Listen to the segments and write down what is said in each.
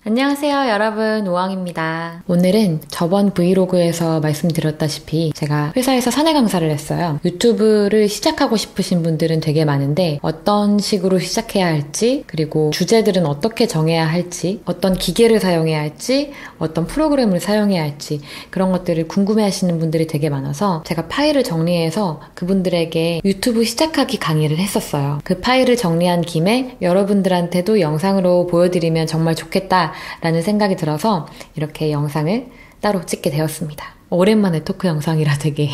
안녕하세요 여러분, 우왕입니다. 오늘은 저번 브이로그에서 말씀드렸다시피 제가 회사에서 사내 강사를 했어요. 유튜브를 시작하고 싶으신 분들은 되게 많은데 어떤 식으로 시작해야 할지, 그리고 주제들은 어떻게 정해야 할지, 어떤 기계를 사용해야 할지, 어떤 프로그램을 사용해야 할지, 그런 것들을 궁금해하시는 분들이 되게 많아서 제가 파일을 정리해서 그분들에게 유튜브 시작하기 강의를 했었어요. 그 파일을 정리한 김에 여러분들한테도 영상으로 보여드리면 정말 좋겠다 라는 생각이 들어서 이렇게 영상을 따로 찍게 되었습니다. 오랜만에 토크 영상이라 되게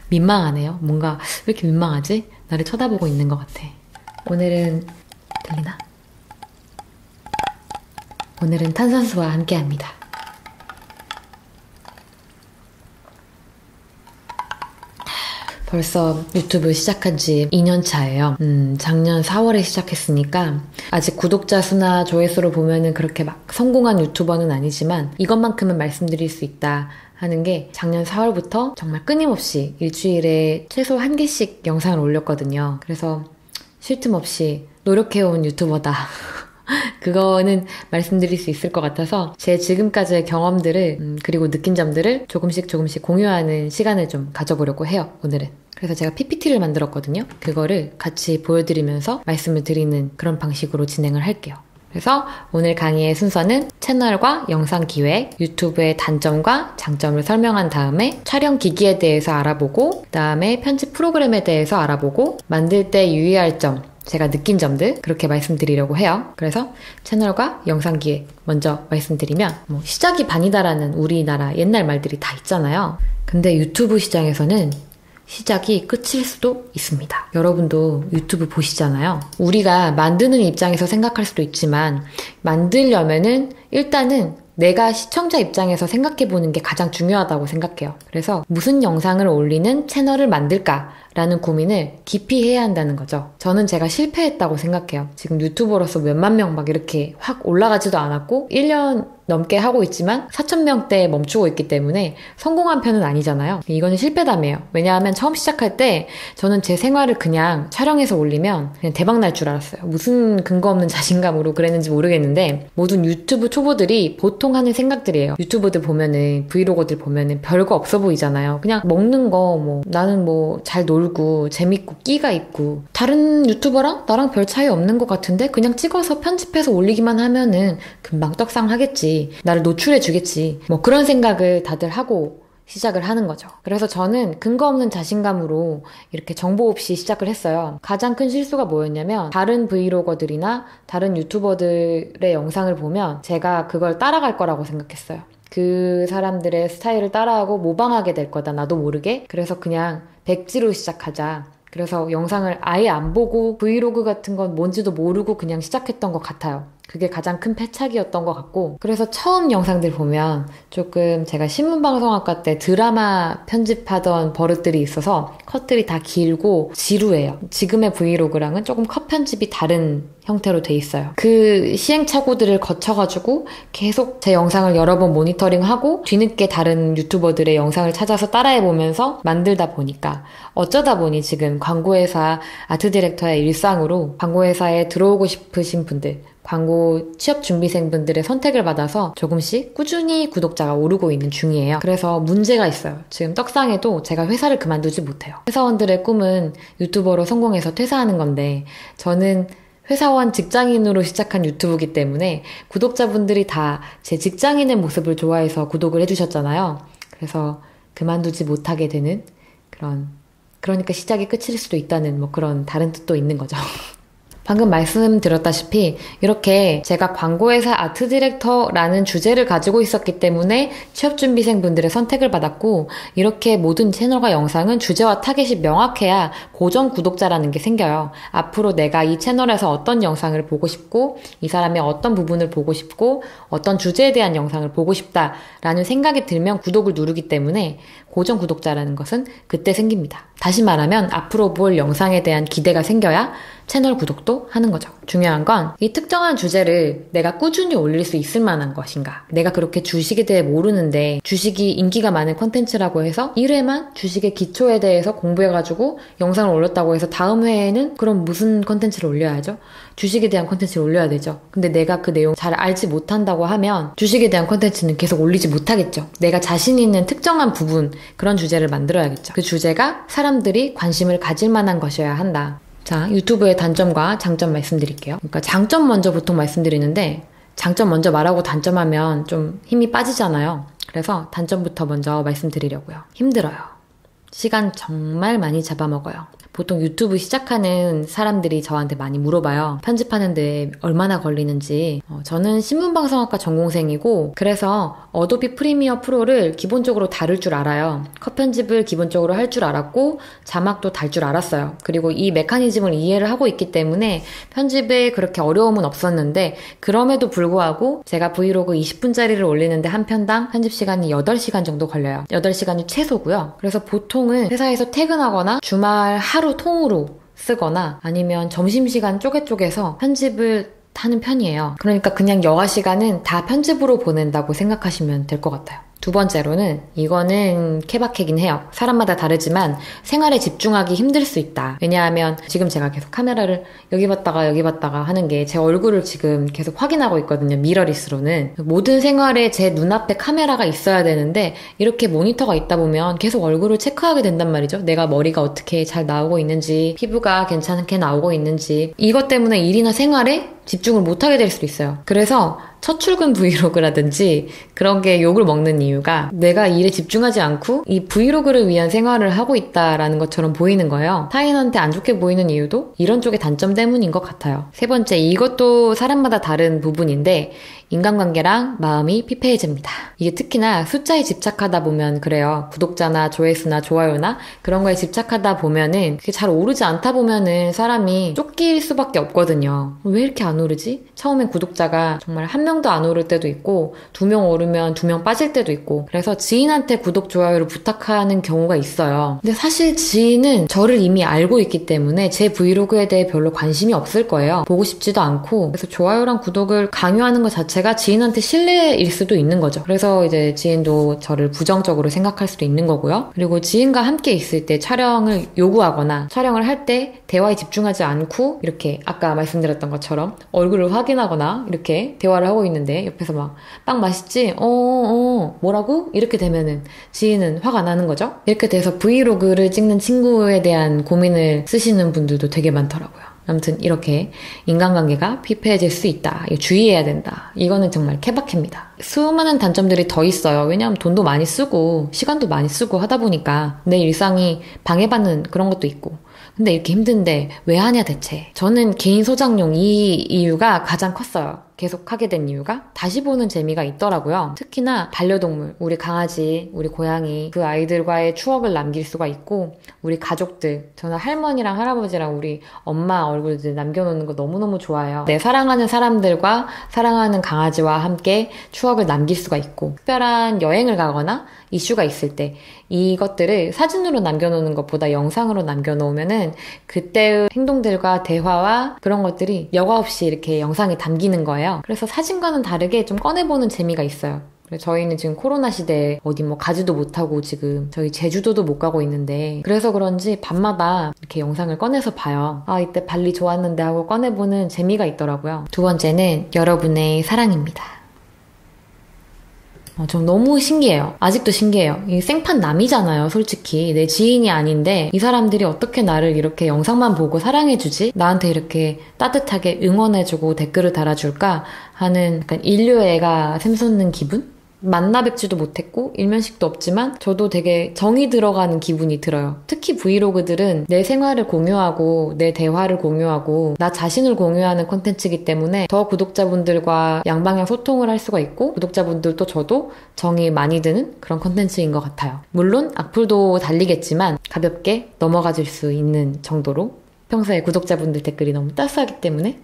민망하네요. 뭔가 왜 이렇게 민망하지? 나를 쳐다보고 있는 것 같아. 오늘은 들리나? 오늘은 탄산수와 함께합니다. 벌써 유튜브 시작한 지 2년 차예요. 작년 4월에 시작했으니까 아직 구독자 수나 조회수로 보면은 그렇게 막 성공한 유튜버는 아니지만 이것만큼은 말씀드릴 수 있다 하는 게 작년 4월부터 정말 끊임없이 일주일에 최소 1개씩 영상을 올렸거든요. 그래서 쉴 틈 없이 노력해온 유튜버다. 그거는 말씀드릴 수 있을 것 같아서 제 지금까지의 경험들을 그리고 느낀 점들을 조금씩 공유하는 시간을 좀 가져보려고 해요, 오늘은. 그래서 제가 PPT를 만들었거든요. 그거를 같이 보여드리면서 말씀을 드리는 그런 방식으로 진행을 할게요. 그래서 오늘 강의의 순서는 채널과 영상 기획, 유튜브의 단점과 장점을 설명한 다음에 촬영 기기에 대해서 알아보고, 그 다음에 편집 프로그램에 대해서 알아보고, 만들 때 유의할 점, 제가 느낀 점들 그렇게 말씀드리려고 해요. 그래서 채널과 영상 기획 먼저 말씀드리면, 시작이 반이다라는 우리나라 옛날 말들이 다 있잖아요. 근데 유튜브 시장에서는 시작이 끝일 수도 있습니다. 여러분도 유튜브 보시잖아요. 우리가 만드는 입장에서 생각할 수도 있지만 만들려면은 일단은 내가 시청자 입장에서 생각해보는 게 가장 중요하다고 생각해요. 그래서 무슨 영상을 올리는 채널을 만들까라는 고민을 깊이 해야 한다는 거죠. 저는 제가 실패했다고 생각해요. 지금 유튜버로서 몇만 명 막 이렇게 확 올라가지도 않았고 1년 넘게 하고 있지만 4,000명대에 멈추고 있기 때문에 성공한 편은 아니잖아요. 이거는 실패담이에요. 왜냐하면 처음 시작할 때 저는 제 생활을 그냥 촬영해서 올리면 그냥 대박 날 줄 알았어요. 무슨 근거 없는 자신감으로 그랬는지 모르겠는데 모든 유튜브 초보들이 보통 하는 생각들이에요. 유튜버들 보면은, 브이로거들 보면은 별거 없어 보이잖아요. 그냥 먹는 거, 나는 잘 놀고 재밌고 끼가 있고 다른 유튜버랑 나랑 별 차이 없는 것 같은데 그냥 찍어서 편집해서 올리기만 하면은 금방 떡상 하겠지. 나를 노출해 주겠지. 그런 생각을 다들 하고 시작을 하는 거죠. 그래서 저는 근거 없는 자신감으로 이렇게 정보 없이 시작을 했어요. 가장 큰 실수가 뭐였냐면 다른 브이로거들이나 다른 유튜버들의 영상을 보면 제가 그걸 따라갈 거라고 생각했어요. 그 사람들의 스타일을 따라하고 모방하게 될 거다, 나도 모르게. 그래서 그냥 백지로 시작하자. 그래서 영상을 아예 안 보고 브이로그 같은 건 뭔지도 모르고 그냥 시작했던 것 같아요. 그게 가장 큰 패착이었던 것 같고, 그래서 처음 영상들 보면 조금 제가 신문방송학과 때 드라마 편집하던 버릇들이 있어서 컷들이 다 길고 지루해요. 지금의 브이로그랑은 조금 컷 편집이 다른 형태로 돼 있어요. 그 시행착오들을 거쳐가지고 계속 제 영상을 여러 번 모니터링하고 뒤늦게 다른 유튜버들의 영상을 찾아서 따라해보면서 만들다 보니까 어쩌다 보니 지금 광고회사 아트 디렉터의 일상으로 광고회사에 들어오고 싶으신 분들, 광고 취업 준비생분들의 선택을 받아서 조금씩 꾸준히 구독자가 오르고 있는 중이에요. 그래서 문제가 있어요. 지금 떡상해도 제가 회사를 그만두지 못해요. 회사원들의 꿈은 유튜버로 성공해서 퇴사하는 건데 저는 회사원 직장인으로 시작한 유튜브이기 때문에 구독자분들이 다 제 직장인의 모습을 좋아해서 구독을 해주셨잖아요. 그래서 그만두지 못하게 되는 그러니까 시작이 끝일 수도 있다는 그런 다른 뜻도 있는 거죠. 방금 말씀드렸다시피 이렇게 제가 광고회사 아트 디렉터라는 주제를 가지고 있었기 때문에 취업준비생분들의 선택을 받았고, 이렇게 모든 채널과 영상은 주제와 타겟이 명확해야 고정 구독자라는 게 생겨요. 앞으로 내가 이 채널에서 어떤 영상을 보고 싶고, 이 사람의 어떤 부분을 보고 싶고, 어떤 주제에 대한 영상을 보고 싶다라는 생각이 들면 구독을 누르기 때문에 고정 구독자라는 것은 그때 생깁니다. 다시 말하면 앞으로 볼 영상에 대한 기대가 생겨야 채널 구독도 하는 거죠. 중요한 건 이 특정한 주제를 내가 꾸준히 올릴 수 있을 만한 것인가. 내가 그렇게 주식에 대해 모르는데 주식이 인기가 많은 컨텐츠라고 해서 1회만 주식의 기초에 대해서 공부해가지고 영상을 올렸다고 해서 다음 회에는 그럼 무슨 컨텐츠를 올려야죠? 주식에 대한 컨텐츠를 올려야 되죠. 근데 내가 그 내용 잘 알지 못한다고 하면 주식에 대한 컨텐츠는 계속 올리지 못하겠죠. 내가 자신 있는 특정한 부분, 그런 주제를 만들어야겠죠. 그 주제가 사람들이 관심을 가질 만한 것이어야 한다. 자, 유튜브의 단점과 장점 말씀드릴게요. 그러니까 장점 먼저 보통 말씀드리는데 장점 먼저 말하고 단점하면 좀 힘이 빠지잖아요. 그래서 단점부터 먼저 말씀드리려고요. 힘들어요. 시간 정말 많이 잡아먹어요. 보통 유튜브 시작하는 사람들이 저한테 많이 물어봐요. 편집하는데 얼마나 걸리는지. 저는 신문방송학과 전공생이고 그래서 어도비 프리미어 프로를 기본적으로 다룰 줄 알아요. 컷 편집을 기본적으로 할 줄 알았고 자막도 달 줄 알았어요. 그리고 이 메커니즘을 이해를 하고 있기 때문에 편집에 그렇게 어려움은 없었는데 그럼에도 불구하고 제가 브이로그 20분짜리를 올리는데 한 편당 편집 시간이 8시간 정도 걸려요. 8시간이 최소고요. 그래서 보통은 회사에서 퇴근하거나 주말 하루 통으로 쓰거나 아니면 점심시간 쪼개서 편집을 하는 편이에요. 그러니까 그냥 여가 시간은 다 편집으로 보낸다고 생각하시면 될 것 같아요. 두 번째로는 이거는 케바케긴 해요. 사람마다 다르지만 생활에 집중하기 힘들 수 있다. 왜냐하면 지금 제가 계속 카메라를 여기 봤다가 하는 게 제 얼굴을 지금 계속 확인하고 있거든요. 미러리스로는. 모든 생활에 제 눈앞에 카메라가 있어야 되는데 이렇게 모니터가 있다 보면 계속 얼굴을 체크하게 된단 말이죠. 내가 머리가 어떻게 잘 나오고 있는지, 피부가 괜찮게 나오고 있는지. 이것 때문에 일이나 생활에 집중을 못하게 될 수도 있어요. 그래서 첫 출근 브이로그라든지 그런 게 욕을 먹는 이유가 내가 일에 집중하지 않고 이 브이로그를 위한 생활을 하고 있다라는 것처럼 보이는 거예요. 타인한테 안 좋게 보이는 이유도 이런 쪽의 단점 때문인 것 같아요. 세 번째, 이것도 사람마다 다른 부분인데 인간관계랑 마음이 피폐해집니다. 이게 특히나 숫자에 집착하다 보면 그래요. 구독자나 조회수나 좋아요나 그런 거에 집착하다 보면은 그게 잘 오르지 않다 보면은 사람이 쫓길 수밖에 없거든요. 왜 이렇게 안 오르지? 처음엔 구독자가 정말 한 명도 안 오를 때도 있고 2명 오르면 2명 빠질 때도 있고 그래서 지인한테 구독, 좋아요를 부탁하는 경우가 있어요. 근데 사실 지인은 저를 이미 알고 있기 때문에 제 브이로그에 대해 별로 관심이 없을 거예요. 보고 싶지도 않고 그래서 좋아요랑 구독을 강요하는 것 자체가 지인한테 신뢰일 수도 있는 거죠. 그래서 이제 지인도 저를 부정적으로 생각할 수도 있는 거고요. 그리고 지인과 함께 있을 때 촬영을 요구하거나 촬영을 할 때 대화에 집중하지 않고 이렇게 아까 말씀드렸던 것처럼 얼굴을 확인하거나 이렇게 대화를 하고 있는데 옆에서 막 빵 맛있지? 뭐라고? 이렇게 되면은 지인은 화가 나는 거죠. 이렇게 돼서 브이로그를 찍는 친구에 대한 고민을 쓰시는 분들도 되게 많더라고요. 아무튼 이렇게 인간관계가 피폐해질 수 있다. 이거 주의해야 된다. 이거는 정말 케바케입니다. 수많은 단점들이 더 있어요. 왜냐하면 돈도 많이 쓰고 시간도 많이 쓰고 하다 보니까 내 일상이 방해받는 그런 것도 있고 근데 이렇게 힘든데 왜 하냐 대체. 저는 개인 소장용 이 이유가 가장 컸어요. 계속 하게 된 이유가 다시 보는 재미가 있더라고요. 특히나 반려동물, 우리 강아지, 우리 고양이 그 아이들과의 추억을 남길 수가 있고 우리 가족들, 저는 할머니랑 할아버지랑 우리 엄마 얼굴들 남겨놓는 거 너무너무 좋아요. 내 사랑하는 사람들과 사랑하는 강아지와 함께 추억을 남길 수가 있고 특별한 여행을 가거나 이슈가 있을 때 이것들을 사진으로 남겨놓는 것보다 영상으로 남겨놓으면은 그때의 행동들과 대화와 그런 것들이 여과 없이 이렇게 영상에 담기는 거예요. 그래서 사진과는 다르게 좀 꺼내보는 재미가 있어요. 저희는 지금 코로나 시대에 어디 뭐 가지도 못하고 지금 저희 제주도도 못 가고 있는데 그래서 그런지 밤마다 이렇게 영상을 꺼내서 봐요. 아, 이때 발리 좋았는데 하고 꺼내보는 재미가 있더라고요. 두 번째는 여러분의 사랑입니다. 좀 너무 신기해요. 아직도 신기해요. 이 생판 남이잖아요, 솔직히. 내 지인이 아닌데 이 사람들이 어떻게 나를 이렇게 영상만 보고 사랑해주지? 나한테 이렇게 따뜻하게 응원해주고 댓글을 달아줄까? 하는 약간 인류의 애가 샘솟는 기분? 만나 뵙지도 못했고 일면식도 없지만 저도 되게 정이 들어가는 기분이 들어요. 특히 브이로그들은 내 생활을 공유하고 내 대화를 공유하고 나 자신을 공유하는 콘텐츠이기 때문에 더 구독자분들과 양방향 소통을 할 수가 있고 구독자분들도 저도 정이 많이 드는 그런 콘텐츠인 것 같아요. 물론 악플도 달리겠지만 가볍게 넘어가질 수 있는 정도로 평소에 구독자분들 댓글이 너무 따스하기 때문에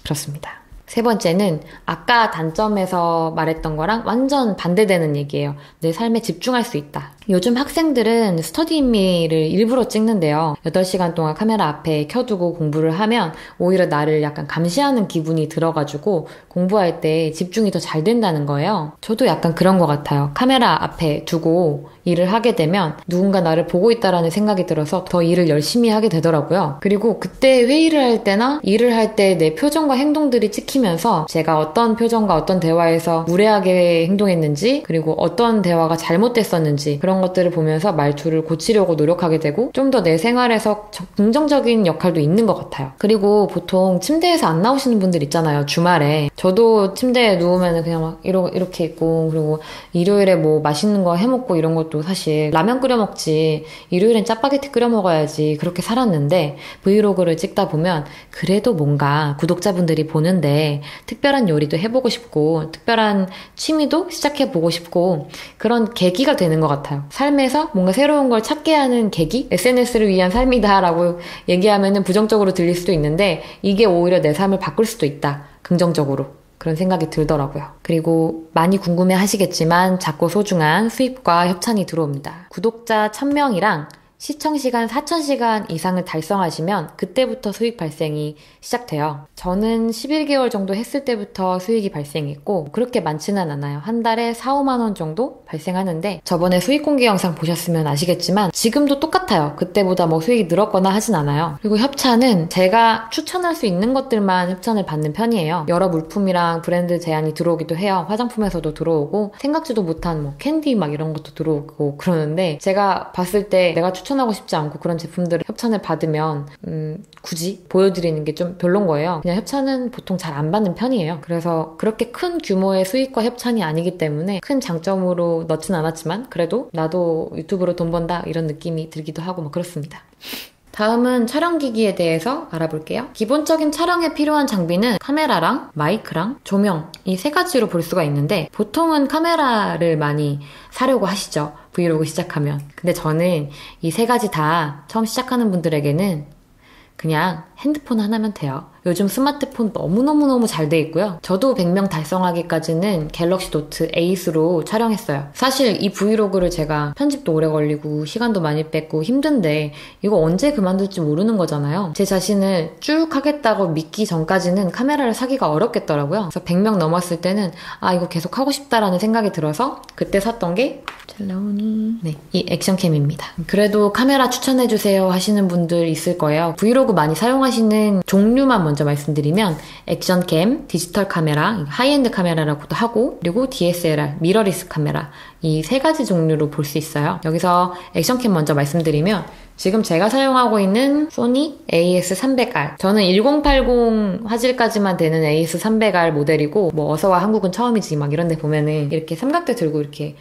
그렇습니다. 세 번째는 아까 단점에서 말했던 거랑 완전 반대되는 얘기예요. 내 삶에 집중할 수 있다. 요즘 학생들은 스터디미를 일부러 찍는데요. 8시간 동안 카메라 앞에 켜두고 공부를 하면 오히려 나를 약간 감시하는 기분이 들어가지고 공부할 때 집중이 더 잘 된다는 거예요. 저도 약간 그런 것 같아요. 카메라 앞에 두고 일을 하게 되면 누군가 나를 보고 있다라는 생각이 들어서 더 일을 열심히 하게 되더라고요. 그리고 그때 회의를 할 때나 일을 할 때 내 표정과 행동들이 찍히면서 제가 어떤 표정과 어떤 대화에서 무례하게 행동했는지 그리고 어떤 대화가 잘못됐었는지 그런 것들을 보면서 말투를 고치려고 노력하게 되고 좀 더 내 생활에서 긍정적인 역할도 있는 것 같아요. 그리고 보통 침대에서 안 나오시는 분들 있잖아요. 주말에. 저도 침대에 누우면 그냥 막 이렇게 있고 그리고 일요일에 뭐 맛있는 거 해먹고 이런 것도 사실 라면 끓여 먹지 일요일엔 짜파게티 끓여 먹어야지 그렇게 살았는데 브이로그를 찍다 보면 그래도 뭔가 구독자분들이 보는데 특별한 요리도 해보고 싶고 특별한 취미도 시작해보고 싶고 그런 계기가 되는 것 같아요. 삶에서 뭔가 새로운 걸 찾게 하는 계기? SNS를 위한 삶이다 라고 얘기하면 부정적으로 들릴 수도 있는데 이게 오히려 내 삶을 바꿀 수도 있다. 긍정적으로. 그런 생각이 들더라고요. 그리고 많이 궁금해 하시겠지만 작고 소중한 수입과 협찬이 들어옵니다. 구독자 1000명이랑 시청시간 4000시간 이상을 달성하시면 그때부터 수익 발생이 시작돼요. 저는 11개월 정도 했을 때부터 수익이 발생했고 그렇게 많지는 않아요. 한 달에 4, 5만 원 정도 발생하는데 저번에 수익 공개 영상 보셨으면 아시겠지만 지금도 똑같아요. 그때보다 뭐 수익이 늘었거나 하진 않아요. 그리고 협찬은 제가 추천할 수 있는 것들만 협찬을 받는 편이에요. 여러 물품이랑 브랜드 제안이 들어오기도 해요. 화장품에서도 들어오고 생각지도 못한 뭐 캔디 막 이런 것도 들어오고 그러는데 제가 봤을 때 내가 추천하고 싶지 않고 그런 제품들을 협찬을 받으면 굳이 보여드리는 게 좀 별론 거예요. 그냥 협찬은 보통 잘 안 받는 편이에요. 그래서 그렇게 큰 규모의 수익과 협찬이 아니기 때문에 큰 장점으로 넣진 않았지만 그래도 나도 유튜브로 돈 번다 이런 느낌이 들기도 하고 뭐 그렇습니다. 다음은 촬영기기에 대해서 알아볼게요. 기본적인 촬영에 필요한 장비는 카메라랑 마이크랑 조명 이 세 가지로 볼 수가 있는데 보통은 카메라를 많이 사려고 하시죠. 브이로그 시작하면. 근데 저는 이 세 가지 다 처음 시작하는 분들에게는 그냥 핸드폰 하나면 돼요. 요즘 스마트폰 너무너무너무 잘 돼 있고요. 저도 100명 달성하기까지는 갤럭시 노트 에이스로 촬영했어요. 사실 이 브이로그를 제가 편집도 오래 걸리고 시간도 많이 뺏고 힘든데 이거 언제 그만둘지 모르는 거잖아요. 제 자신을 쭉 하겠다고 믿기 전까지는 카메라를 사기가 어렵겠더라고요. 그래서 100명 넘었을 때는 아 이거 계속 하고 싶다라는 생각이 들어서 그때 샀던 게 잘 나오니 이 액션캠입니다. 그래도 카메라 추천해주세요 하시는 분들 있을 거예요. 브이로그 많이 사용하시는 종류만 먼저 말씀드리면 액션캠, 디지털 카메라, 하이엔드 카메라라고도 하고 그리고 DSLR, 미러리스 카메라 이 세 가지 종류로 볼 수 있어요. 여기서 액션캠 먼저 말씀드리면 지금 제가 사용하고 있는 소니 AS300R 저는 1080 화질까지만 되는 AS300R 모델이고 뭐 어서와 한국은 처음이지 막 이런 데 보면은 이렇게 삼각대 들고 이렇게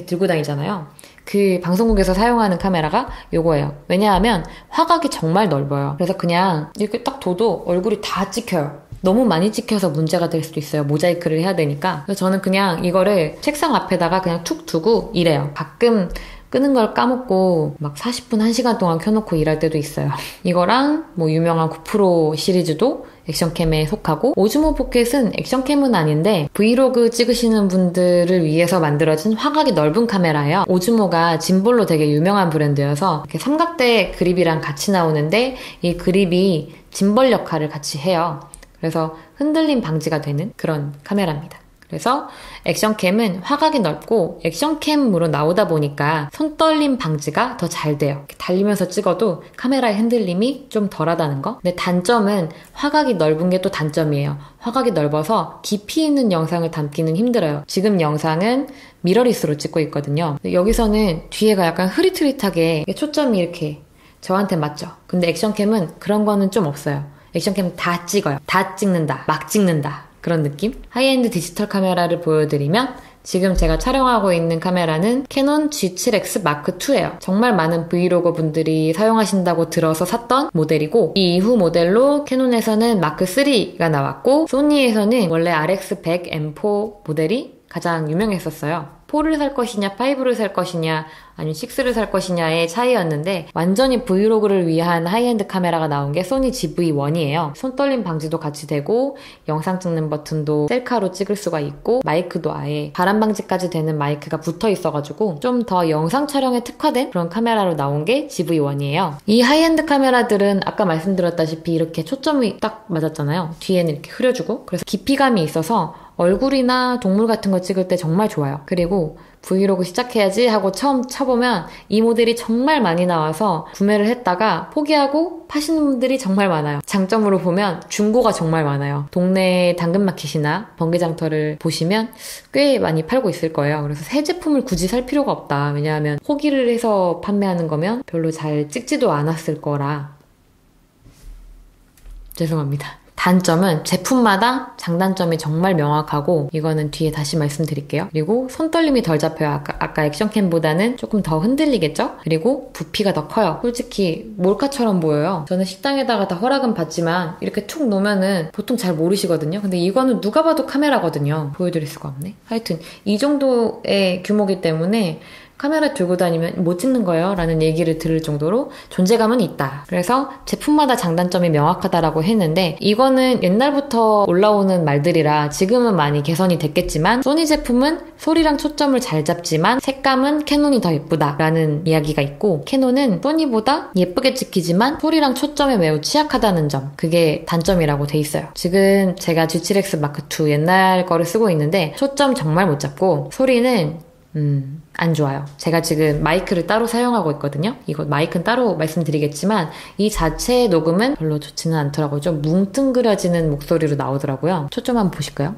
들고 다니잖아요. 그 방송국에서 사용하는 카메라가 요거예요. 왜냐하면 화각이 정말 넓어요. 그래서 그냥 이렇게 딱 둬도 얼굴이 다 찍혀요. 너무 많이 찍혀서 문제가 될 수도 있어요. 모자이크를 해야 되니까. 그래서 저는 그냥 이거를 책상 앞에다가 그냥 툭 두고 이래요. 가끔 끄는 걸 까먹고 막 40분, 1시간 동안 켜놓고 일할 때도 있어요. 이거랑 뭐 유명한 고프로 시리즈도 액션캠에 속하고 오즈모 포켓은 액션캠은 아닌데 브이로그 찍으시는 분들을 위해서 만들어진 화각이 넓은 카메라예요. 오즈모가 짐볼로 되게 유명한 브랜드여서 이렇게 삼각대 그립이랑 같이 나오는데 이 그립이 짐벌 역할을 같이 해요. 그래서 흔들림 방지가 되는 그런 카메라입니다. 그래서 액션캠은 화각이 넓고 액션캠으로 나오다 보니까 손떨림 방지가 더 잘 돼요. 이렇게 달리면서 찍어도 카메라의 흔들림이 좀 덜하다는 거. 근데 단점은 화각이 넓은 게 또 단점이에요. 화각이 넓어서 깊이 있는 영상을 담기는 힘들어요. 지금 영상은 미러리스로 찍고 있거든요. 여기서는 뒤에가 약간 흐릿흐릿하게 초점이 이렇게 저한테 맞죠. 근데 액션캠은 그런 거는 좀 없어요. 액션캠은 다 찍어요. 다 찍는다. 막 찍는다. 그런 느낌? 하이엔드 디지털 카메라를 보여드리면 지금 제가 촬영하고 있는 카메라는 캐논 G7X 마크 2예요. 정말 많은 브이로거 분들이 사용하신다고 들어서 샀던 모델이고 이 이후 모델로 캐논에서는 마크 3가 나왔고 소니에서는 원래 RX100 M4 모델이 가장 유명했었어요. 4를 살 것이냐 5를 살 것이냐 아니면 6를 살 것이냐의 차이였는데 완전히 브이로그를 위한 하이엔드 카메라가 나온 게 소니 GV1이에요. 손떨림 방지도 같이 되고 영상 찍는 버튼도 셀카로 찍을 수가 있고 마이크도 아예 바람 방지까지 되는 마이크가 붙어 있어가지고 좀 더 영상 촬영에 특화된 그런 카메라로 나온 게 GV1이에요. 이 하이엔드 카메라들은 아까 말씀드렸다시피 이렇게 초점이 딱 맞았잖아요. 뒤에는 이렇게 흐려주고 그래서 깊이감이 있어서 얼굴이나 동물 같은 거 찍을 때 정말 좋아요. 그리고 브이로그 시작해야지 하고 처음 쳐보면 이 모델이 정말 많이 나와서 구매를 했다가 포기하고 파시는 분들이 정말 많아요. 장점으로 보면 중고가 정말 많아요. 동네 당근마켓이나 번개장터를 보시면 꽤 많이 팔고 있을 거예요. 그래서 새 제품을 굳이 살 필요가 없다. 왜냐하면 포기를 해서 판매하는 거면 별로 잘 찍지도 않았을 거라. 죄송합니다. 단점은 제품마다 장단점이 정말 명확하고 이거는 뒤에 다시 말씀드릴게요. 그리고 손떨림이 덜 잡혀요. 아까 액션캠보다는 조금 더 흔들리겠죠? 그리고 부피가 더 커요. 솔직히 몰카처럼 보여요. 저는 식당에다가 다 허락은 받지만 이렇게 툭 놓으면은 보통 잘 모르시거든요. 근데 이거는 누가 봐도 카메라거든요. 보여드릴 수가 없네. 하여튼 이 정도의 규모이기 때문에 카메라 들고 다니면 못 찍는 거예요 라는 얘기를 들을 정도로 존재감은 있다. 그래서 제품마다 장단점이 명확하다라고 했는데 이거는 옛날부터 올라오는 말들이라 지금은 많이 개선이 됐겠지만 소니 제품은 소리랑 초점을 잘 잡지만 색감은 캐논이 더 예쁘다 라는 이야기가 있고 캐논은 소니보다 예쁘게 찍히지만 소리랑 초점에 매우 취약하다는 점, 그게 단점이라고 돼 있어요. 지금 제가 G7X Mark II 옛날 거를 쓰고 있는데 초점 정말 못 잡고 소리는 안 좋아요. 제가 지금 마이크를 따로 사용하고 있거든요. 이거 마이크는 따로 말씀드리겠지만 이 자체의 녹음은 별로 좋지는 않더라고요. 좀 뭉뚱그려지는 목소리로 나오더라고요. 초점 한번 보실까요?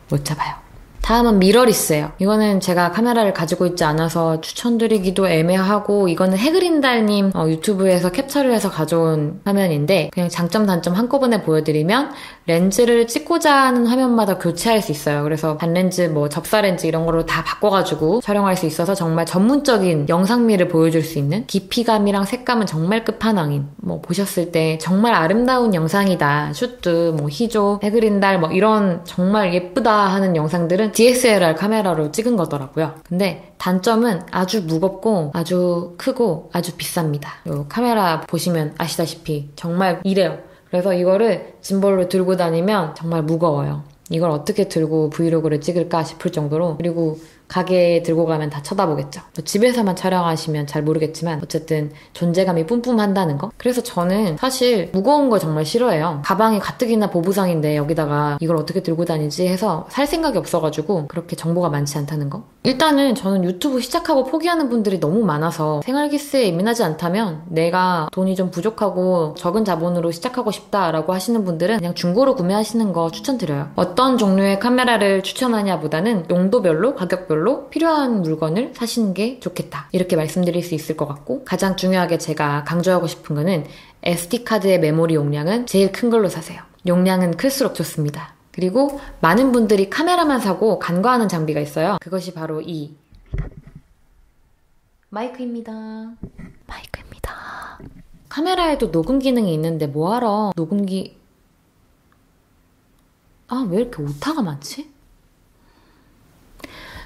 못 잡아요. 다음은 미러리스예요. 이거는 제가 카메라를 가지고 있지 않아서 추천드리기도 애매하고 이거는 해그린달님 유튜브에서 캡처를 해서 가져온 화면인데 그냥 장점 단점 한꺼번에 보여드리면 렌즈를 찍고자 하는 화면마다 교체할 수 있어요. 그래서 반렌즈, 뭐 접사렌즈 이런 거로 다 바꿔가지고 촬영할 수 있어서 정말 전문적인 영상미를 보여줄 수 있는 깊이감이랑 색감은 정말 끝판왕인 뭐 보셨을 때 정말 아름다운 영상이다. 슈트, 뭐 희조, 해그린달 뭐 이런 정말 예쁘다 하는 영상들은 DSLR 카메라로 찍은 거더라고요. 근데 단점은 아주 무겁고 아주 크고 아주 비쌉니다. 이 카메라 보시면 아시다시피 정말 이래요. 그래서 이거를 짐벌로 들고 다니면 정말 무거워요. 이걸 어떻게 들고 브이로그를 찍을까 싶을 정도로. 그리고 가게에 들고 가면 다 쳐다보겠죠. 집에서만 촬영하시면 잘 모르겠지만 어쨌든 존재감이 뿜뿜한다는 거. 그래서 저는 사실 무거운 걸 정말 싫어해요. 가방이 가뜩이나 보부상인데 여기다가 이걸 어떻게 들고 다니지 해서 살 생각이 없어가지고 그렇게 정보가 많지 않다는 거. 일단은 저는 유튜브 시작하고 포기하는 분들이 너무 많아서 생활기스에 예민하지 않다면 내가 돈이 좀 부족하고 적은 자본으로 시작하고 싶다라고 하시는 분들은 그냥 중고로 구매하시는 거 추천드려요. 어떤 종류의 카메라를 추천하냐 보다는 용도별로 가격별로 필요한 물건을 사시는 게 좋겠다. 이렇게 말씀드릴 수 있을 것 같고 가장 중요하게 제가 강조하고 싶은 거는 SD카드의 메모리 용량은 제일 큰 걸로 사세요. 용량은 클수록 좋습니다. 그리고 많은 분들이 카메라만 사고 간과하는 장비가 있어요. 그것이 바로 이 마이크입니다. 카메라에도 녹음 기능이 있는데 뭐하러 녹음기... 왜 이렇게 오타가 많지?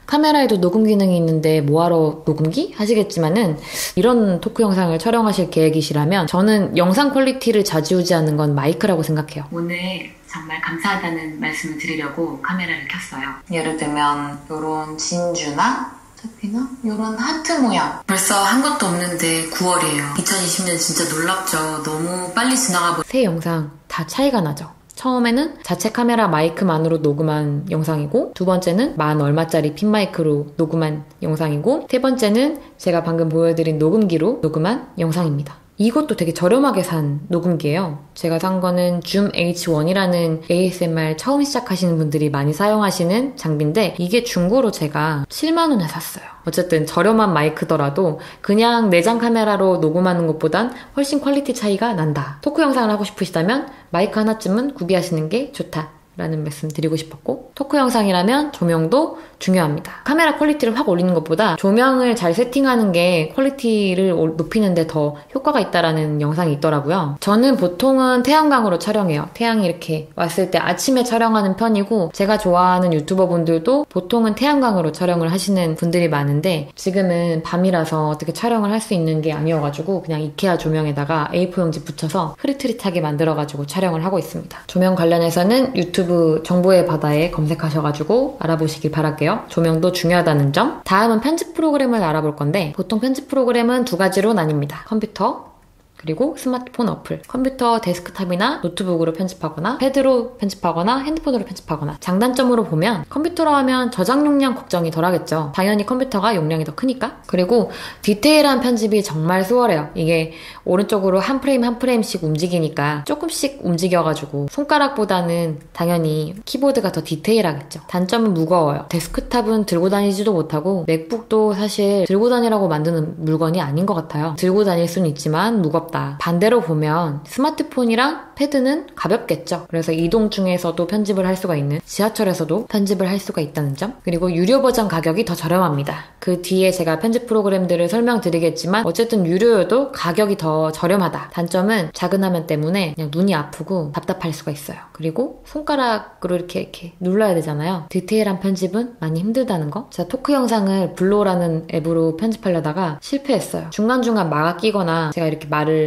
카메라에도 녹음 기능이 있는데 뭐하러 녹음기? 하시겠지만은 이런 토크 영상을 촬영하실 계획이시라면 저는 영상 퀄리티를 좌지우지하는 건 마이크라고 생각해요. 오늘 정말 감사하다는 말씀을 드리려고 카메라를 켰어요. 예를 들면 이런 진주나 잡히나? 이런 하트 모양. 벌써 한 것도 없는데 9월이에요. 2020년 진짜 놀랍죠. 너무 빨리 지나가버려. 새 영상 다 차이가 나죠. 처음에는 자체 카메라 마이크만으로 녹음한 영상이고 두 번째는 만 얼마짜리 핀 마이크로 녹음한 영상이고 세 번째는 제가 방금 보여드린 녹음기로 녹음한 영상입니다. 이것도 되게 저렴하게 산 녹음기예요. 제가 산 거는 줌 H1이라는 ASMR 처음 시작하시는 분들이 많이 사용하시는 장비인데 이게 중고로 제가 7만 원에 샀어요. 어쨌든 저렴한 마이크더라도 그냥 내장 카메라로 녹음하는 것보단 훨씬 퀄리티 차이가 난다. 토크 영상을 하고 싶으시다면 마이크 하나쯤은 구비하시는 게 좋다라는 말씀 드리고 싶었고 토크 영상이라면 조명도 중요합니다. 카메라 퀄리티를 확 올리는 것보다 조명을 잘 세팅하는 게 퀄리티를 높이는데 더 효과가 있다라는 영상이 있더라고요. 저는 보통은 태양광으로 촬영해요. 태양이 이렇게 왔을 때 아침에 촬영하는 편이고, 제가 좋아하는 유튜버 분들도 보통은 태양광으로 촬영을 하시는 분들이 많은데, 지금은 밤이라서 어떻게 촬영을 할 수 있는 게 아니어가지고 그냥 이케아 조명에다가 A4 용지 붙여서 흐릿흐릿하게 만들어가지고 촬영을 하고 있습니다. 조명 관련해서는 유튜브 정보의 바다에 검색하셔가지고 알아보시길 바랄게요. 조명도 중요하다는 점. 다음은 편집 프로그램을 알아볼 건데, 보통 편집 프로그램은 두 가지로 나뉩니다. 컴퓨터 그리고 스마트폰 어플. 컴퓨터 데스크탑이나 노트북으로 편집하거나 패드로 편집하거나 핸드폰으로 편집하거나. 장단점으로 보면 컴퓨터로 하면 저장 용량 걱정이 덜하겠죠. 당연히 컴퓨터가 용량이 더 크니까. 그리고 디테일한 편집이 정말 수월해요. 이게 오른쪽으로 한 프레임 한 프레임씩 움직이니까 조금씩 움직여가지고 손가락보다는 당연히 키보드가 더 디테일하겠죠. 단점은 무거워요. 데스크탑은 들고 다니지도 못하고, 맥북도 사실 들고 다니라고 만드는 물건이 아닌 것 같아요. 들고 다닐 수는 있지만 무겁다. 반대로 보면 스마트폰이랑 패드는 가볍겠죠. 그래서 이동 중에서도 편집을 할 수가 있는, 지하철에서도 편집을 할 수가 있다는 점. 그리고 유료 버전 가격이 더 저렴합니다. 그 뒤에 제가 편집 프로그램들을 설명드리겠지만 어쨌든 유료여도 가격이 더 저렴하다. 단점은 작은 화면 때문에 그냥 눈이 아프고 답답할 수가 있어요. 그리고 손가락으로 이렇게 눌러야 되잖아요. 디테일한 편집은 많이 힘들다는 거. 제가 토크 영상을 블로라는 앱으로 편집하려다가 실패했어요. 중간중간 막아 끼거나 제가 이렇게 말을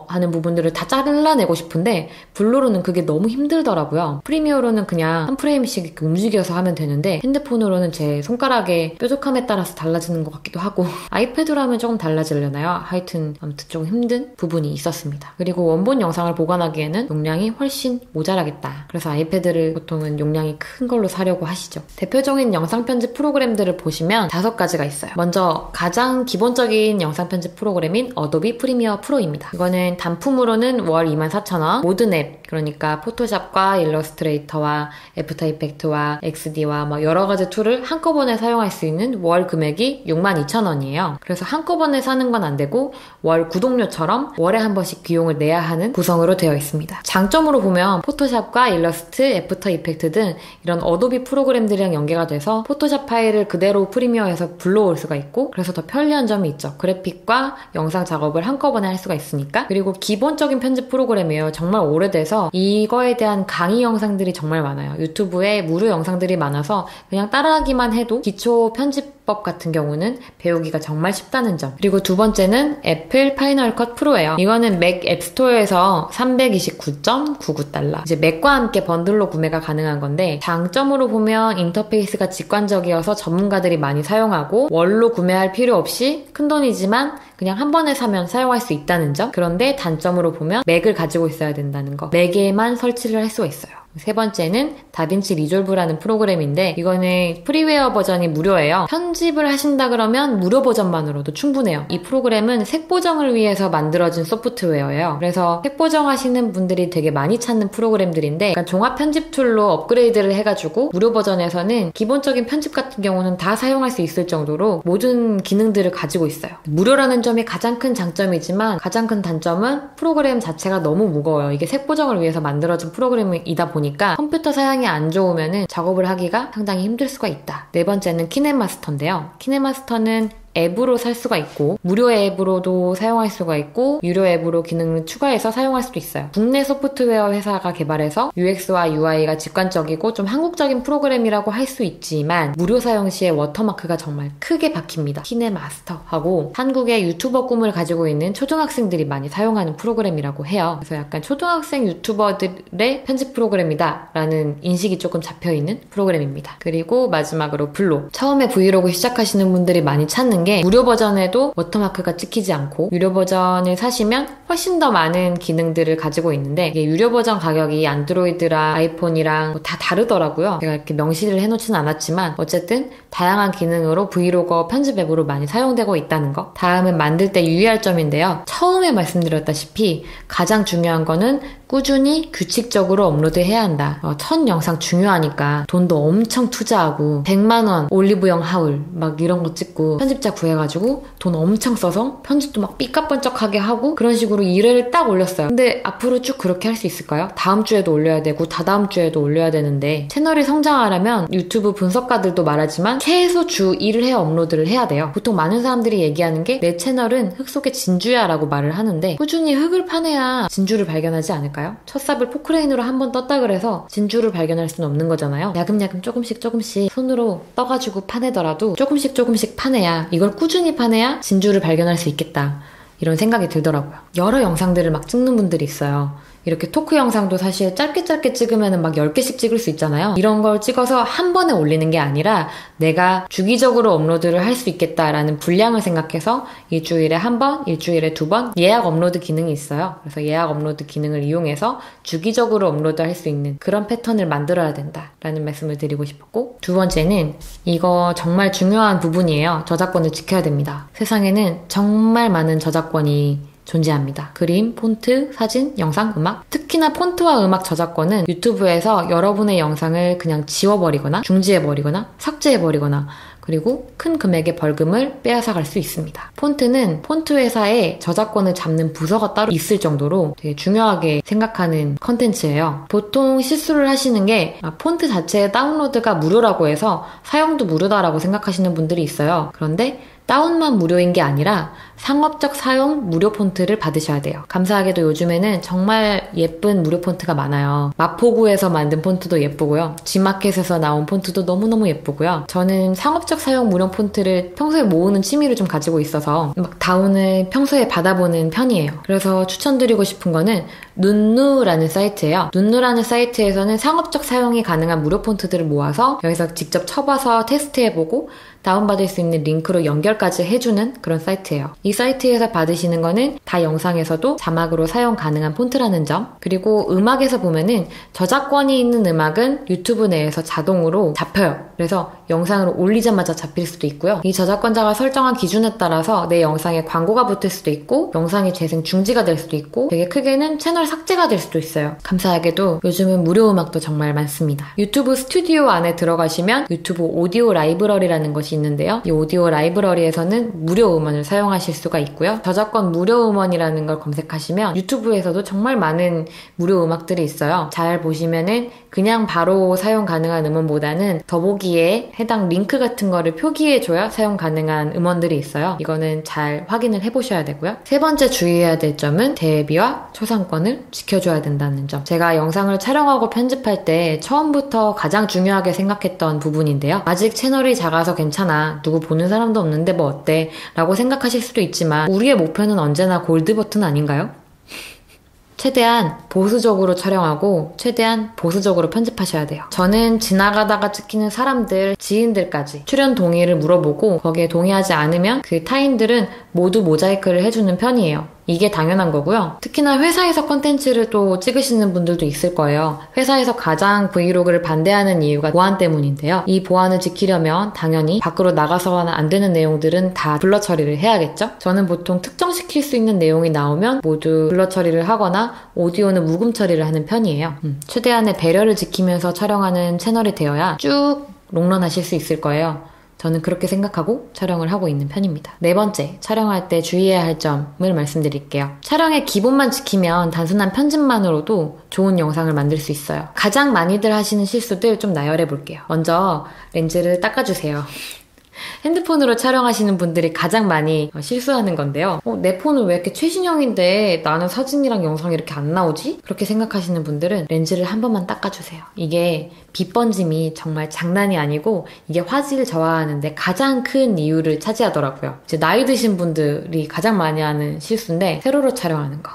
하는 부분들을 다 잘라내고 싶은데 블로로는 그게 너무 힘들더라고요. 프리미어로는 그냥 한 프레임씩 이렇게 움직여서 하면 되는데, 핸드폰으로는 제 손가락의 뾰족함에 따라서 달라지는 것 같기도 하고 아이패드로 하면 조금 달라지려나요? 하여튼 아무튼 좀 힘든 부분이 있었습니다. 그리고 원본 영상을 보관하기에는 용량이 훨씬 모자라겠다. 그래서 아이패드를 보통은 용량이 큰 걸로 사려고 하시죠. 대표적인 영상 편집 프로그램들을 보시면 5가지가 있어요. 먼저 가장 기본적인 영상 편집 프로그램인 어도비 프리미어 프로입니다. 이거는 단품으로는 월 24,000원, 모든 앱, 그러니까 포토샵과 일러스트레이터와 애프터 이펙트와 XD와 여러 가지 툴을 한꺼번에 사용할 수 있는 월 금액이 62,000원이에요. 그래서 한꺼번에 사는 건 안 되고 월 구독료처럼 월에 한 번씩 비용을 내야 하는 구성으로 되어 있습니다. 장점으로 보면 포토샵과 일러스트, 애프터 이펙트 등 이런 어도비 프로그램들이랑 연계가 돼서 포토샵 파일을 그대로 프리미어에서 불러올 수가 있고, 그래서 더 편리한 점이 있죠. 그래픽과 영상 작업을 한꺼번에 할 수가 있으니까. 그리고 기본적인 편집 프로그램이에요. 정말 오래돼서 이거에 대한 강의 영상들이 정말 많아요. 유튜브에 무료 영상들이 많아서 그냥 따라하기만 해도 기초 편집법 같은 경우는 배우기가 정말 쉽다는 점. 그리고 두 번째는 애플 파이널 컷 프로예요. 이거는 맥 앱스토어에서 329.99달러. 이제 맥과 함께 번들로 구매가 가능한 건데, 장점으로 보면 인터페이스가 직관적이어서 전문가들이 많이 사용하고 월로 구매할 필요 없이 큰돈이지만 그냥 한 번에 사면 사용할 수 있다는 점. 그런데 단점으로 보면 맥을 가지고 있어야 된다는 거. 맥에만 설치를 할 수가 있어요. 세 번째는 다빈치 리졸브라는 프로그램인데, 이거는 프리웨어 버전이 무료예요. 편집을 하신다 그러면 무료 버전만으로도 충분해요. 이 프로그램은 색 보정을 위해서 만들어진 소프트웨어예요. 그래서 색 보정하시는 분들이 되게 많이 찾는 프로그램들인데, 그러니까 종합 편집 툴로 업그레이드를 해가지고 무료 버전에서는 기본적인 편집 같은 경우는 다 사용할 수 있을 정도로 모든 기능들을 가지고 있어요. 무료라는 점이 가장 큰 장점이지만 가장 큰 단점은 프로그램 자체가 너무 무거워요. 이게 색 보정을 위해서 만들어진 프로그램이다 보니까 컴퓨터 사양이 안 좋으면은 작업을 하기가 상당히 힘들 수가 있다. 네 번째는 키넷마스터인데요. 키넷마스터는 앱으로 살 수가 있고, 무료 앱으로도 사용할 수가 있고, 유료 앱으로 기능을 추가해서 사용할 수도 있어요. 국내 소프트웨어 회사가 개발해서 UX와 UI가 직관적이고 좀 한국적인 프로그램이라고 할 수 있지만 무료 사용 시에 워터마크가 정말 크게 박힙니다. 키넷마스터하고 한국의 유튜버 꿈을 가지고 있는 초등학생들이 많이 사용하는 프로그램이라고 해요. 그래서 약간 초등학생 유튜버들의 편집 프로그램이다 라는 인식이 조금 잡혀있는 프로그램입니다. 그리고 마지막으로 블로. 처음에 브이로그 시작하시는 분들이 많이 찾는 게, 무료 버전에도 워터마크가 찍히지 않고 유료 버전을 사시면 훨씬 더 많은 기능들을 가지고 있는데, 이게 유료 버전 가격이 안드로이드랑 아이폰이랑 다 다르더라고요. 제가 이렇게 명시를 해놓지는 않았지만 어쨌든 다양한 기능으로 브이로거 편집 앱으로 많이 사용되고 있다는 거. 다음은 만들 때 유의할 점인데요. 처음에 말씀드렸다시피 가장 중요한 거는 꾸준히 규칙적으로 업로드해야 한다. 첫 영상 중요하니까 돈도 엄청 투자하고 100만원 올리브영 하울 막 이런 거 찍고 편집자 구해가지고 돈 엄청 써서 편집도 막 삐까뻔쩍하게 하고 그런 식으로 그리고 1회를 딱 올렸어요. 근데 앞으로 쭉 그렇게 할 수 있을까요? 다음 주에도 올려야 되고 다다음 주에도 올려야 되는데 채널이 성장하려면 유튜브 분석가들도 말하지만 최소 주 1회 업로드를 해야 돼요. 보통 많은 사람들이 얘기하는 게 내 채널은 흙 속의 진주야 라고 말을 하는데 꾸준히 흙을 파내야 진주를 발견하지 않을까요? 첫삽을 포크레인으로 한번 떴다 그래서 진주를 발견할 수는 없는 거잖아요. 야금야금 조금씩 손으로 떠가지고 파내더라도 조금씩 파내야, 이걸 꾸준히 파내야 진주를 발견할 수 있겠다, 이런 생각이 들더라고요. 여러 영상들을 막 찍는 분들이 있어요. 이렇게 토크 영상도 사실 짧게 찍으면 막 10개씩 찍을 수 있잖아요. 이런 걸 찍어서 한 번에 올리는 게 아니라 내가 주기적으로 업로드를 할 수 있겠다라는 분량을 생각해서 일주일에 한 번, 일주일에 2번 예약 업로드 기능이 있어요. 그래서 예약 업로드 기능을 이용해서 주기적으로 업로드할 수 있는 그런 패턴을 만들어야 된다라는 말씀을 드리고 싶었고, 두 번째는 이거 정말 중요한 부분이에요. 저작권을 지켜야 됩니다. 세상에는 정말 많은 저작권이 존재합니다. 그림, 폰트, 사진, 영상, 음악. 특히나 폰트와 음악 저작권은 유튜브에서 여러분의 영상을 그냥 지워버리거나 중지해버리거나 삭제해버리거나 그리고 큰 금액의 벌금을 빼앗아갈 수 있습니다. 폰트는 폰트 회사에 저작권을 잡는 부서가 따로 있을 정도로 되게 중요하게 생각하는 컨텐츠예요. 보통 실수를 하시는 게 폰트 자체의 다운로드가 무료라고 해서 사용도 무료다라고 생각하시는 분들이 있어요. 그런데 다운만 무료인 게 아니라 상업적 사용 무료 폰트를 받으셔야 돼요. 감사하게도 요즘에는 정말 예쁜 무료 폰트가 많아요. 마포구에서 만든 폰트도 예쁘고요. G마켓에서 나온 폰트도 너무너무 예쁘고요. 저는 상업적 사용 무료 폰트를 평소에 모으는 취미를 좀 가지고 있어서 막 다운을 평소에 받아보는 편이에요. 그래서 추천드리고 싶은 거는 눈누라는 사이트예요. 눈누라는 사이트에서는 상업적 사용이 가능한 무료 폰트들을 모아서 여기서 직접 쳐봐서 테스트해보고 다운받을 수 있는 링크로 연결까지 해주는 그런 사이트예요. 이 사이트에서 받으시는 거는 다 영상에서도 자막으로 사용 가능한 폰트라는 점, 그리고 음악에서 보면은 저작권이 있는 음악은 유튜브 내에서 자동으로 잡혀요. 그래서 영상으로 올리자마자 잡힐 수도 있고요. 이 저작권자가 설정한 기준에 따라서 내 영상에 광고가 붙을 수도 있고 영상이 재생 중지가 될 수도 있고 되게 크게는 채널 삭제가 될 수도 있어요. 감사하게도 요즘은 무료 음악도 정말 많습니다. 유튜브 스튜디오 안에 들어가시면 유튜브 오디오 라이브러리라는 것이 있는데요. 이 오디오 라이브러리에서는 무료 음원을 사용하실 수가 있고요. 저작권 무료 음원이라는 걸 검색하시면 유튜브에서도 정말 많은 무료 음악들이 있어요. 잘 보시면은 그냥 바로 사용 가능한 음원보다는 더보기에 해당 링크 같은 거를 표기해줘야 사용 가능한 음원들이 있어요. 이거는 잘 확인을 해보셔야 되고요. 세 번째 주의해야 될 점은 대비와 초상권을 지켜줘야 된다는 점. 제가 영상을 촬영하고 편집할 때 처음부터 가장 중요하게 생각했던 부분인데요. 아직 채널이 작아서 괜찮아, 누구 보는 사람도 없는데 뭐 어때? 라고 생각하실 수도 있지만 우리의 목표는 언제나 골드 버튼 아닌가요? 최대한 보수적으로 촬영하고 최대한 보수적으로 편집하셔야 돼요. 저는 지나가다가 찍히는 사람들, 지인들까지 출연 동의를 물어보고 거기에 동의하지 않으면 그 타인들은 모두 모자이크를 해주는 편이에요. 이게 당연한 거고요. 특히나 회사에서 콘텐츠를 또 찍으시는 분들도 있을 거예요. 회사에서 가장 브이로그를 반대하는 이유가 보안 때문인데요. 이 보안을 지키려면 당연히 밖으로 나가서는 안 되는 내용들은 다 블러 처리를 해야겠죠? 저는 보통 특정시킬 수 있는 내용이 나오면 모두 블러 처리를 하거나 오디오는 묵음 처리를 하는 편이에요. 최대한의 배려를 지키면서 촬영하는 채널이 되어야 쭉 롱런하실 수 있을 거예요. 저는 그렇게 생각하고 촬영을 하고 있는 편입니다. 네 번째, 촬영할 때 주의해야 할 점을 말씀드릴게요. 촬영의 기본만 지키면 단순한 편집만으로도 좋은 영상을 만들 수 있어요. 가장 많이들 하시는 실수들 좀 나열해 볼게요. 먼저 렌즈를 닦아주세요. 핸드폰으로 촬영하시는 분들이 가장 많이 실수하는 건데요. 내 폰은 왜 이렇게 최신형인데 나는 사진이랑 영상이 이렇게 안 나오지? 그렇게 생각하시는 분들은 렌즈를 한 번만 닦아주세요. 이게 빛 번짐이 정말 장난이 아니고 이게 화질 저하하는데 가장 큰 이유를 차지하더라고요. 이제 나이 드신 분들이 가장 많이 하는 실수인데 세로로 촬영하는 거.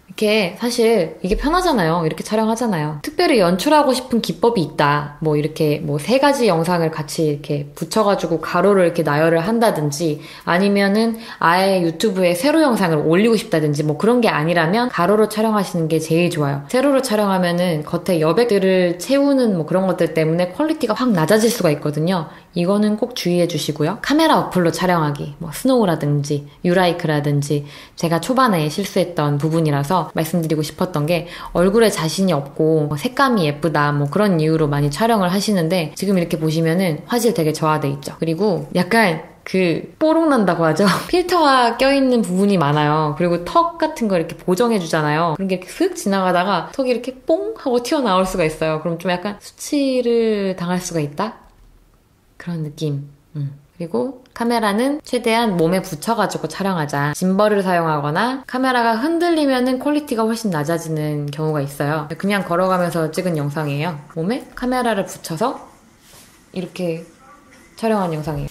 이렇게 사실 이게 편하잖아요. 이렇게 촬영하잖아요. 특별히 연출하고 싶은 기법이 있다. 뭐 이렇게 뭐 3가지 영상을 같이 이렇게 붙여가지고 가로를 이렇게 나열을 한다든지 아니면은 아예 유튜브에 세로 영상을 올리고 싶다든지 뭐 그런 게 아니라면 가로로 촬영하시는 게 제일 좋아요. 세로로 촬영하면은 겉에 여백들을 채우는 뭐 그런 것들 때문에 퀄리티가 확 낮아질 수가 있거든요. 이거는 꼭 주의해 주시고요. 카메라 어플로 촬영하기, 뭐 스노우라든지 유라이크라든지 제가 초반에 실수했던 부분이라서 말씀드리고 싶었던 게 얼굴에 자신이 없고 뭐 색감이 예쁘다 뭐 그런 이유로 많이 촬영을 하시는데 지금 이렇게 보시면은 화질 되게 저하돼 있죠. 그리고 약간 그 뽀록 난다고 하죠. 필터가 껴있는 부분이 많아요. 그리고 턱 같은 거 이렇게 보정해주잖아요. 그런 게 이렇게 슥 지나가다가 턱이 이렇게 뽕 하고 튀어나올 수가 있어요. 그럼 좀 약간 수치를 당할 수가 있다? 그런 느낌. 그리고 카메라는 최대한 몸에 붙여가지고 촬영하자. 짐벌을 사용하거나 카메라가 흔들리면은 퀄리티가 훨씬 낮아지는 경우가 있어요. 그냥 걸어가면서 찍은 영상이에요. 몸에 카메라를 붙여서 이렇게 촬영한 영상이에요.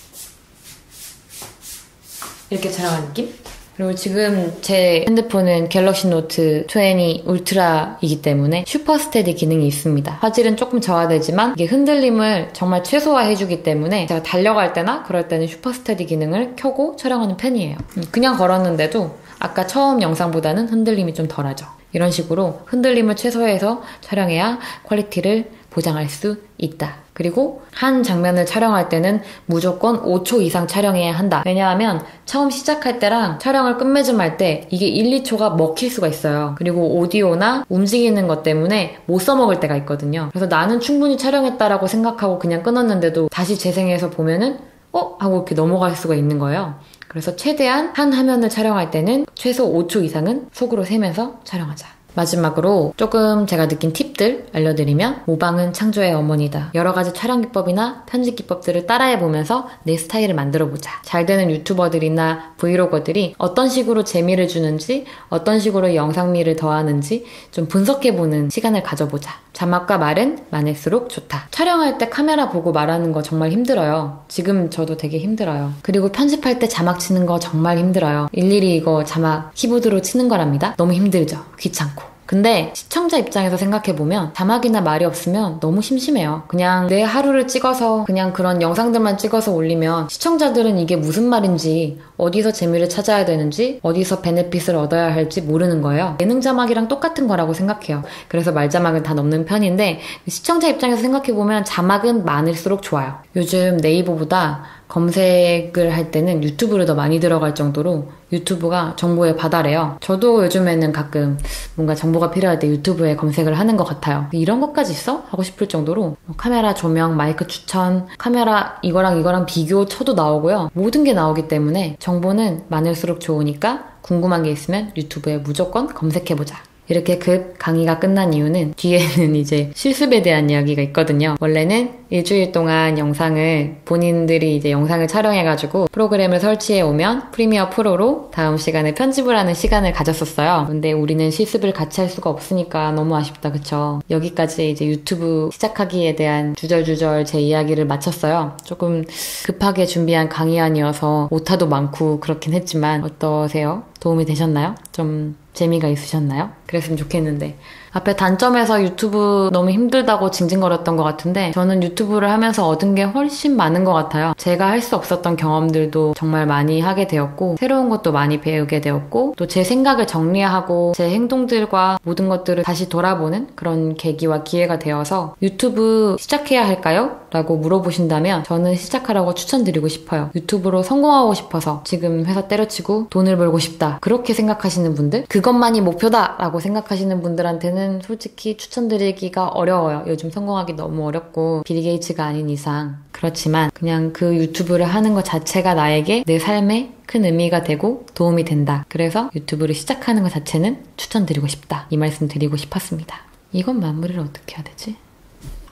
이렇게 촬영한 느낌? 그리고 지금 제 핸드폰은 갤럭시 노트 20 울트라이기 때문에 슈퍼 스테디 기능이 있습니다. 화질은 조금 저하되지만 이게 흔들림을 정말 최소화해주기 때문에 제가 달려갈 때나 그럴 때는 슈퍼 스테디 기능을 켜고 촬영하는 편이에요. 그냥 걸었는데도 아까 처음 영상보다는 흔들림이 좀 덜하죠. 이런 식으로 흔들림을 최소화해서 촬영해야 퀄리티를 보장할 수 있다. 그리고 한 장면을 촬영할 때는 무조건 5초 이상 촬영해야 한다. 왜냐하면 처음 시작할 때랑 촬영을 끝맺음 할 때 이게 1, 2초가 먹힐 수가 있어요. 그리고 오디오나 움직이는 것 때문에 못 써먹을 때가 있거든요. 그래서 나는 충분히 촬영했다라고 생각하고 그냥 끊었는데도 다시 재생해서 보면은 하고 이렇게 넘어갈 수가 있는 거예요. 그래서 최대한 한 화면을 촬영할 때는 최소 5초 이상은 속으로 세면서 촬영하자. 마지막으로 조금 제가 느낀 팁들 알려드리면 모방은 창조의 어머니다. 여러 가지 촬영 기법이나 편집 기법들을 따라해보면서 내 스타일을 만들어보자. 잘 되는 유튜버들이나 브이로거들이 어떤 식으로 재미를 주는지 어떤 식으로 영상미를 더하는지 좀 분석해보는 시간을 가져보자. 자막과 말은 많을수록 좋다. 촬영할 때 카메라 보고 말하는 거 정말 힘들어요. 지금 저도 되게 힘들어요. 그리고 편집할 때 자막 치는 거 정말 힘들어요. 일일이 이거 자막 키보드로 치는 거랍니다. 너무 힘들죠? 귀찮고. 근데 시청자 입장에서 생각해보면 자막이나 말이 없으면 너무 심심해요. 그냥 내 하루를 찍어서 그냥 그런 영상들만 찍어서 올리면 시청자들은 이게 무슨 말인지 어디서 재미를 찾아야 되는지 어디서 베네핏을 얻어야 할지 모르는 거예요. 예능 자막이랑 똑같은 거라고 생각해요. 그래서 말 자막은 다 넣는 편인데 시청자 입장에서 생각해보면 자막은 많을수록 좋아요. 요즘 네이버보다 검색을 할 때는 유튜브를 더 많이 들어갈 정도로 유튜브가 정보의 바다래요. 저도 요즘에는 가끔 뭔가 정보가 필요할 때 유튜브에 검색을 하는 것 같아요. 이런 것까지 있어? 하고 싶을 정도로 카메라 조명, 마이크 추천, 카메라 이거랑 비교 쳐도 나오고요. 모든 게 나오기 때문에 정보는 많을수록 좋으니까 궁금한 게 있으면 유튜브에 무조건 검색해보자. 이렇게 급 강의가 끝난 이유는 뒤에는 이제 실습에 대한 이야기가 있거든요. 원래는 일주일 동안 영상을 본인들이 이제 영상을 촬영해가지고 프로그램을 설치해 오면 프리미어 프로로 다음 시간에 편집을 하는 시간을 가졌었어요. 근데 우리는 실습을 같이 할 수가 없으니까 너무 아쉽다, 그쵸? 여기까지 이제 유튜브 시작하기에 대한 주절주절 제 이야기를 마쳤어요. 조금 급하게 준비한 강의안이어서 오타도 많고 그렇긴 했지만 어떠세요? 도움이 되셨나요? 좀 재미가 있으셨나요? 그랬으면 좋겠는데 앞에 단점에서 유튜브 너무 힘들다고 징징거렸던 것 같은데 저는 유튜브를 하면서 얻은 게 훨씬 많은 것 같아요. 제가 할 수 없었던 경험들도 정말 많이 하게 되었고 새로운 것도 많이 배우게 되었고 또 제 생각을 정리하고 제 행동들과 모든 것들을 다시 돌아보는 그런 계기와 기회가 되어서 유튜브 시작해야 할까요? 라고 물어보신다면 저는 시작하라고 추천드리고 싶어요. 유튜브로 성공하고 싶어서 지금 회사 때려치고 돈을 벌고 싶다 그렇게 생각하시는 분들 그것만이 목표다 라고 생각하시는 분들한테는 솔직히 추천드리기가 어려워요. 요즘 성공하기 너무 어렵고 빌 게이츠가 아닌 이상 그렇지만 그냥 그 유튜브를 하는 것 자체가 나에게 내 삶에 큰 의미가 되고 도움이 된다. 그래서 유튜브를 시작하는 것 자체는 추천드리고 싶다. 이 말씀 드리고 싶었습니다. 이건 마무리를 어떻게 해야 되지?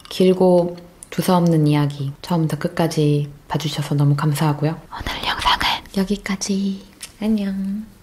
길고 두서없는 이야기 처음부터 끝까지 봐주셔서 너무 감사하고요. 오늘 영상은 여기까지. 안녕.